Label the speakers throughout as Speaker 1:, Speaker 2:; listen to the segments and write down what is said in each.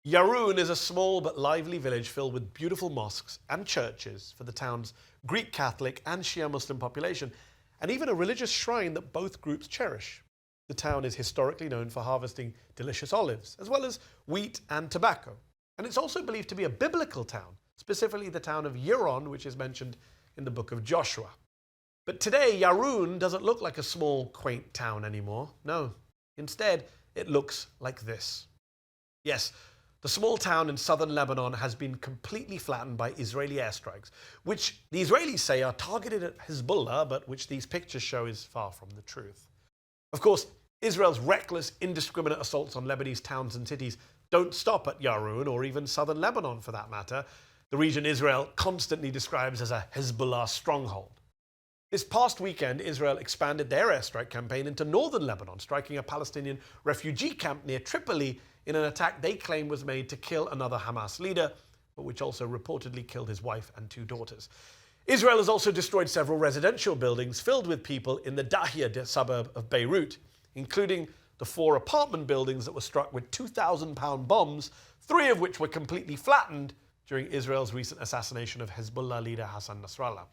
Speaker 1: Yarun is a small but lively village filled with beautiful mosques and churches for the town's Greek Catholic and Shia Muslim population, and even a religious shrine that both groups cherish. The town is historically known for harvesting delicious olives, as well as wheat and tobacco. And it's also believed to be a biblical town, specifically the town of Yarun, which is mentioned in the book of Joshua. But today, Yarun doesn't look like a small, quaint town anymore. No, instead, it looks like this. Yes, the small town in southern Lebanon has been completely flattened by Israeli airstrikes, which the Israelis say are targeted at Hezbollah, but which these pictures show is far from the truth. Of course, Israel's reckless, indiscriminate assaults on Lebanese towns and cities don't stop at Yarun, or even southern Lebanon for that matter, the region Israel constantly describes as a Hezbollah stronghold. This past weekend, Israel expanded their airstrike campaign into northern Lebanon, striking a Palestinian refugee camp near Tripoli in an attack they claim was made to kill another Hamas leader, but which also reportedly killed his wife and 2 daughters. Israel has also destroyed several residential buildings filled with people in the Dahiya suburb of Beirut, including the 4 apartment buildings that were struck with 2,000-pound bombs, 3 of which were completely flattened during Israel's recent assassination of Hezbollah leader Hassan Nasrallah.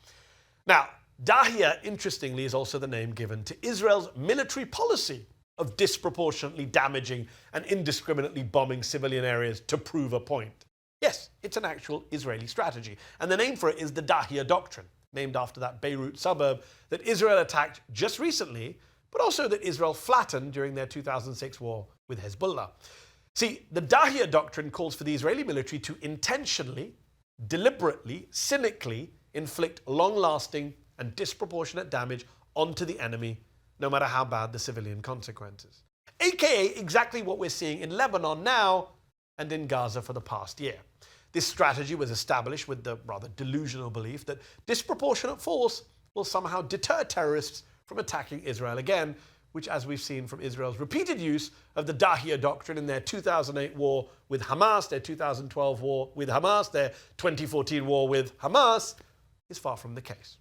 Speaker 1: Now, Dahiya, interestingly, is also the name given to Israel's military policy of disproportionately damaging and indiscriminately bombing civilian areas to prove a point. Yes, it's an actual Israeli strategy, and the name for it is the Dahiya Doctrine, named after that Beirut suburb that Israel attacked just recently, but also that Israel flattened during their 2006 war with Hezbollah. See, the Dahiya Doctrine calls for the Israeli military to intentionally, deliberately, cynically inflict long-lasting and disproportionate damage onto the enemy, no matter how bad the civilian consequences. AKA exactly what we're seeing in Lebanon now and in Gaza for the past year. This strategy was established with the rather delusional belief that disproportionate force will somehow deter terrorists from attacking Israel again, which, as we've seen from Israel's repeated use of the Dahiya Doctrine in their 2008 war with Hamas, their 2012 war with Hamas, their 2014 war with Hamas, is far from the case.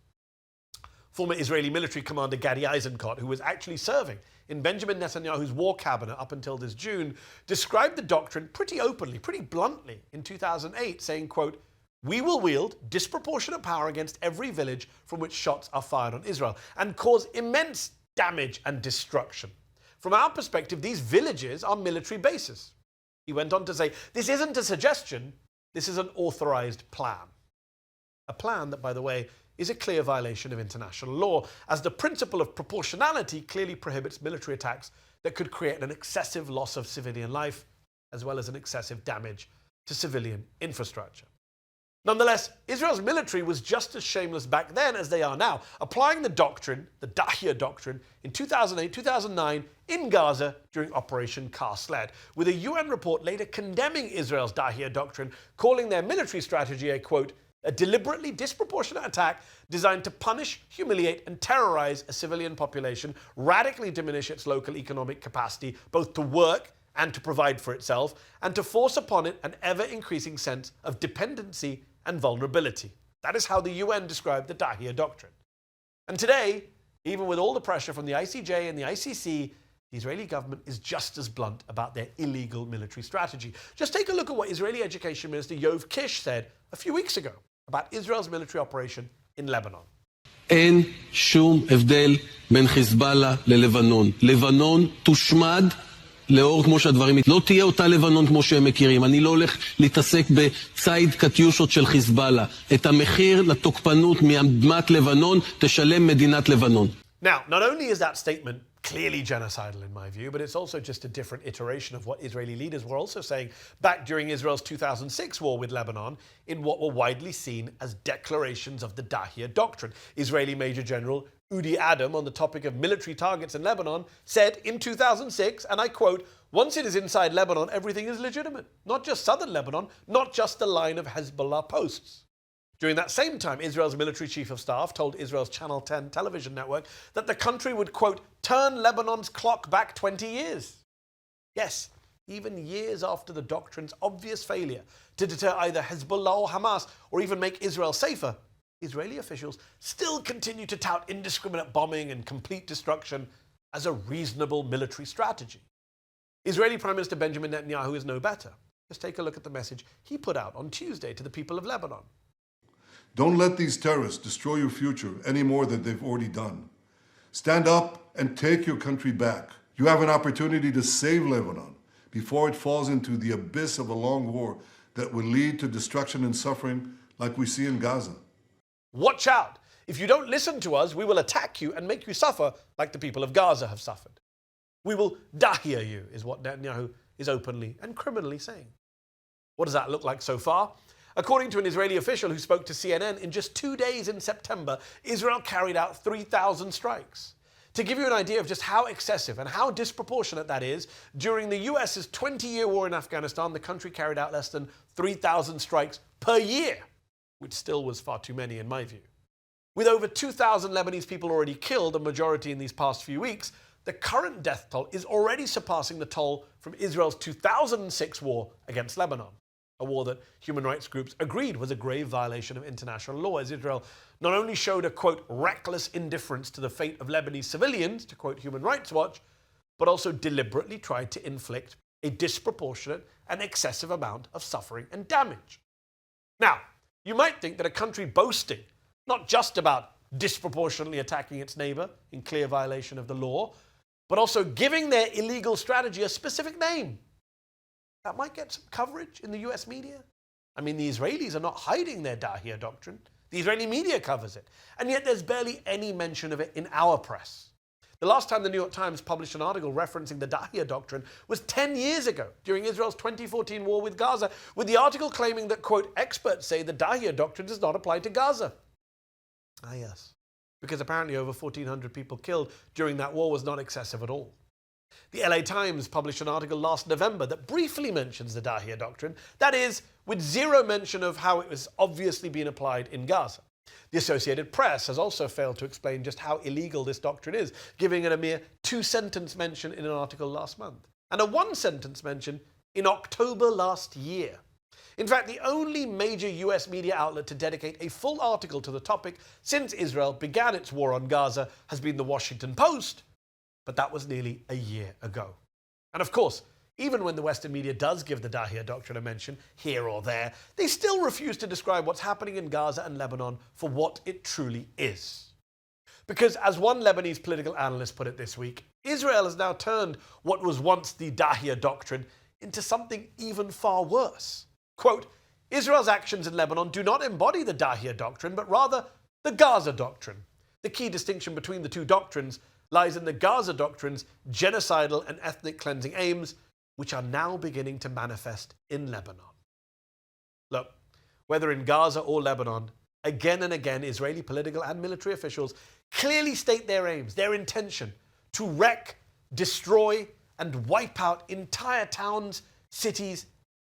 Speaker 1: Former Israeli military commander Gadi Eisenkot, who was actually serving in Benjamin Netanyahu's war cabinet up until this June, described the doctrine pretty openly, pretty bluntly in 2008, saying, quote, "We will wield disproportionate power against every village from which shots are fired on Israel and cause immense damage and destruction. From our perspective, these villages are military bases." He went on to say, "This isn't a suggestion, this is an authorized plan." A plan that, by the way, is a clear violation of international law, as the principle of proportionality clearly prohibits military attacks that could create an excessive loss of civilian life, as well as an excessive damage to civilian infrastructure. Nonetheless, Israel's military was just as shameless back then as they are now, applying the doctrine, the Dahiya Doctrine, in 2008, 2009 in Gaza during Operation Cast Lead, with a UN report later condemning Israel's Dahiya Doctrine, calling their military strategy a, quote, "a deliberately disproportionate attack designed to punish, humiliate, and terrorize a civilian population, radically diminish its local economic capacity, both to work and to provide for itself, and to force upon it an ever-increasing sense of dependency and vulnerability." That is how the UN described the Dahiya Doctrine. And today, even with all the pressure from the ICJ and the ICC, the Israeli government is just as blunt about their illegal military strategy. Just take a look at what Israeli Education Minister Yoav Kish said a few weeks ago about Israel's military operation in Lebanon.
Speaker 2: אין שום הבדל בין חיזבאללה ללבנון. לבנון תושמד לאור כמו שהדברים... לא תהיה אותה לבנון כמו שהם מכירים. אני לא הולך להתעסק בצייד קטיושות של חיזבאללה. את המחיר לתוקפנות מאדמת לבנון תשלם מדינת לבנון.
Speaker 1: Now, not only is that statement clearly genocidal in my view, but it's also just a different iteration of what Israeli leaders were also saying back during Israel's 2006 war with Lebanon in what were widely seen as declarations of the Dahiya Doctrine. Israeli Major General Udi Adam, on the topic of military targets in Lebanon, said in 2006, and I quote, "Once it is inside Lebanon, everything is legitimate. Not just southern Lebanon, not just the line of Hezbollah posts." During that same time, Israel's military chief of staff told Israel's Channel 10 television network that the country would, quote, "turn Lebanon's clock back 20 years. Yes, even years after the doctrine's obvious failure to deter either Hezbollah or Hamas, or even make Israel safer, Israeli officials still continue to tout indiscriminate bombing and complete destruction as a reasonable military strategy. Israeli Prime Minister Benjamin Netanyahu is no better. Just take a look at the message he put out on Tuesday to the people of Lebanon.
Speaker 3: Don't let these terrorists destroy your future any more than they've already done. Stand up and take your country back. You have an opportunity to save Lebanon before it falls into the abyss of a long war that will lead to destruction and suffering like we see in Gaza.
Speaker 1: Watch out! If you don't listen to us, we will attack you and make you suffer like the people of Gaza have suffered. We will Dahiya you, is what Netanyahu is openly and criminally saying. What does that look like so far? According to an Israeli official who spoke to CNN, in just 2 days in September, Israel carried out 3,000 strikes. To give you an idea of just how excessive and how disproportionate that is, during the US's 20-year war in Afghanistan, the country carried out less than 3,000 strikes per year, which still was far too many in my view. With over 2,000 Lebanese people already killed, a majority in these past few weeks, the current death toll is already surpassing the toll from Israel's 2006 war against Lebanon, a war that human rights groups agreed was a grave violation of international law, as Israel not only showed a, quote, reckless indifference to the fate of Lebanese civilians, to quote Human Rights Watch, but also deliberately tried to inflict a disproportionate and excessive amount of suffering and damage. Now, you might think that a country boasting not just about disproportionately attacking its neighbor in clear violation of the law, but also giving their illegal strategy a specific name, that might get some coverage in the US media. I mean, the Israelis are not hiding their Dahiya Doctrine. The Israeli media covers it. And yet there's barely any mention of it in our press. The last time the New York Times published an article referencing the Dahiya Doctrine was 10 years ago, during Israel's 2014 war with Gaza, with the article claiming that, quote, experts say the Dahiya Doctrine does not apply to Gaza. Ah, yes. Because apparently over 1,400 people killed during that war was not excessive at all. The LA Times published an article last November that briefly mentions the Dahiya Doctrine, that is, with zero mention of how it was obviously being applied in Gaza. The Associated Press has also failed to explain just how illegal this doctrine is, giving it a mere 2-sentence mention in an article last month, and a 1-sentence mention in October last year. In fact, the only major US media outlet to dedicate a full article to the topic since Israel began its war on Gaza has been the Washington Post, but that was nearly a year ago. And of course, even when the Western media does give the Dahiya Doctrine a mention here or there, they still refuse to describe what's happening in Gaza and Lebanon for what it truly is. Because as one Lebanese political analyst put it this week, Israel has now turned what was once the Dahiya Doctrine into something even far worse. Quote, Israel's actions in Lebanon do not embody the Dahiya Doctrine, but rather the Gaza Doctrine. The key distinction between the two doctrines lies in the Gaza Doctrine's genocidal and ethnic cleansing aims, which are now beginning to manifest in Lebanon. Look, whether in Gaza or Lebanon, again and again, Israeli political and military officials clearly state their aims, their intention to wreck, destroy, and wipe out entire towns, cities,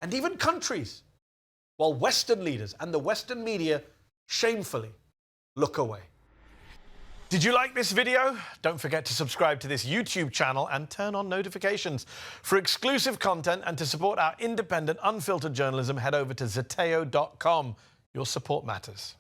Speaker 1: and even countries, while Western leaders and the Western media shamefully look away. Did you like this video? Don't forget to subscribe to this YouTube channel and turn on notifications. For exclusive content and to support our independent, unfiltered journalism, head over to Zeteo.com. Your support matters.